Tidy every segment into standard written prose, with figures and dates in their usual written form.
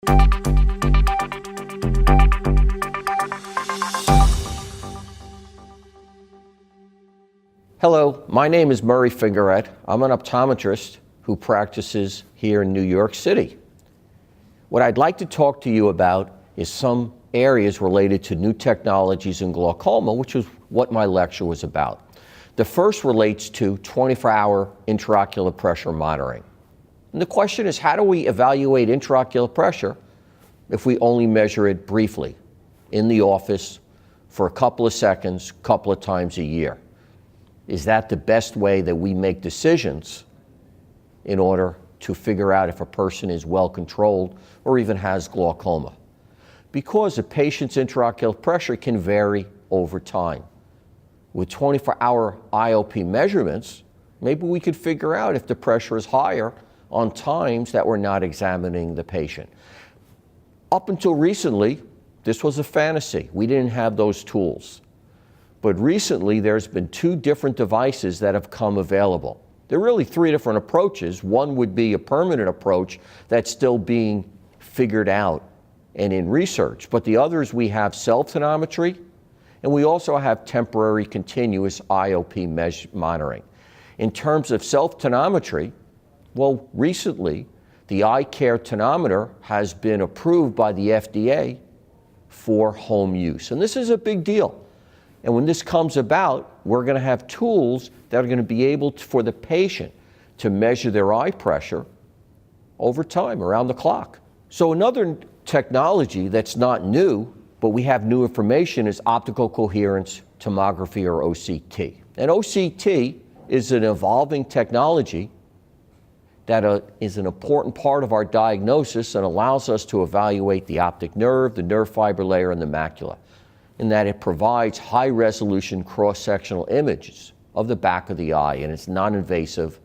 Hello, my name is Murray Fingeret. I'm an optometrist who practices here in New York City. What I'd like to talk to you about is some areas related to new technologies in glaucoma, which is what my lecture was about. The first relates to 24-hour intraocular pressure monitoring. And the question is, how do we evaluate intraocular pressure if we only measure it briefly in the office for a couple of seconds, a couple of times a year? Is that the best way that we make decisions in order to figure out if a person is well controlled or even has glaucoma? Because a patient's intraocular pressure can vary over time. With 24-hour IOP measurements, maybe we could figure out if the pressure is higher on times that we're not examining the patient. Up until recently, this was a fantasy. We didn't have those tools. But recently, there's been two different devices that have come available. There are really three different approaches. One would be a permanent approach that's still being figured out and in research. But the others, we have self-tonometry, and we also have temporary continuous IOP monitoring. In terms of self-tonometry, well, recently, the eye care tonometer has been approved by the FDA for home use. And this is a big deal. And when this comes about, we're going to have tools that are going to be able for the patient to measure their eye pressure over time, around the clock. So another technology that's not new, but we have new information, is optical coherence tomography, or OCT. And OCT is an evolving technology that is an important part of our diagnosis and allows us to evaluate the optic nerve, the nerve fiber layer, and the macula, in that it provides high-resolution cross-sectional images of the back of the eye, and it's non-invasive.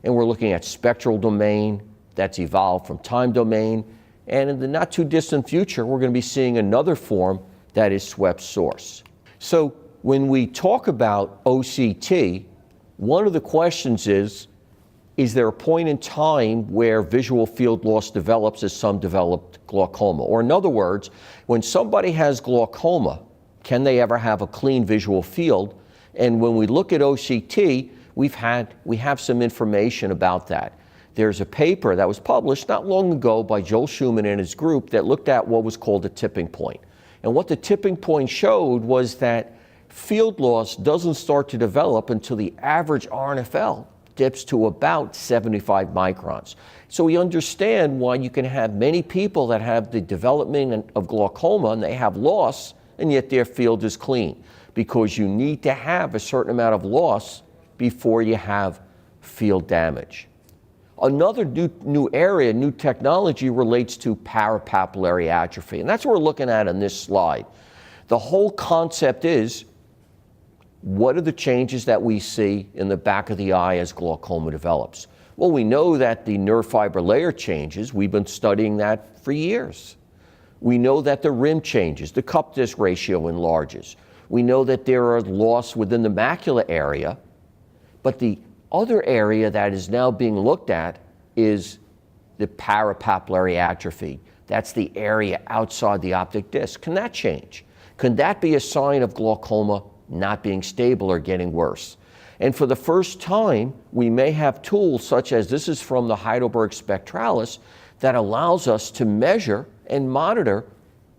And we're looking at spectral domain that's evolved from time domain, and in the not-too-distant future, we're going to be seeing another form that is swept source. So when we talk about OCT, one of the questions is there a point in time where visual field loss develops as some developed glaucoma? Or in other words, when somebody has glaucoma, can they ever have a clean visual field? And when we look at OCT, we have some information about that. There's a paper that was published not long ago by Joel Schumann and his group that looked at what was called a tipping point. And what the tipping point showed was that field loss doesn't start to develop until the average RNFL dips to about 75 microns. So we understand why you can have many people that have the development of glaucoma and they have loss, and yet their field is clean, because you need to have a certain amount of loss before you have field damage. Another new area, new technology, relates to peripapillary atrophy, and that's what we're looking at on this slide. The whole concept is, what are the changes that we see in the back of the eye as glaucoma develops? Well, we know that the nerve fiber layer changes. We've been studying that for years. We know that the rim changes, the cup disc ratio enlarges. We know that there are loss within the macula area, but the other area that is now being looked at is the peripapillary atrophy. That's the area outside the optic disc. Can that change? Can that be a sign of glaucoma not being stable or getting worse? And for the first time, we may have tools such as, this is from the Heidelberg Spectralis, that allows us to measure and monitor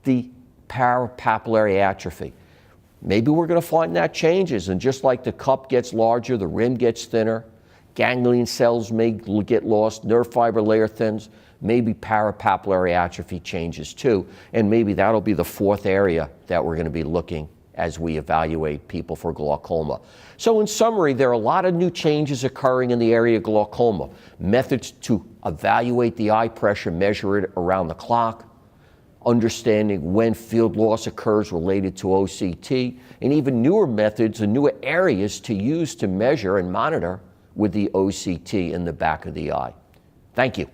the peripapillary atrophy. Maybe we're going to find that changes, and just like the cup gets larger, the rim gets thinner, ganglion cells may get lost, nerve fiber layer thins, maybe peripapillary atrophy changes too, and maybe that'll be the fourth area that we're going to be looking as we evaluate people for glaucoma. So in summary, there are a lot of new changes occurring in the area of glaucoma. Methods to evaluate the eye pressure, measure it around the clock, understanding when field loss occurs related to OCT, and even newer methods and newer areas to use to measure and monitor with the OCT in the back of the eye. Thank you.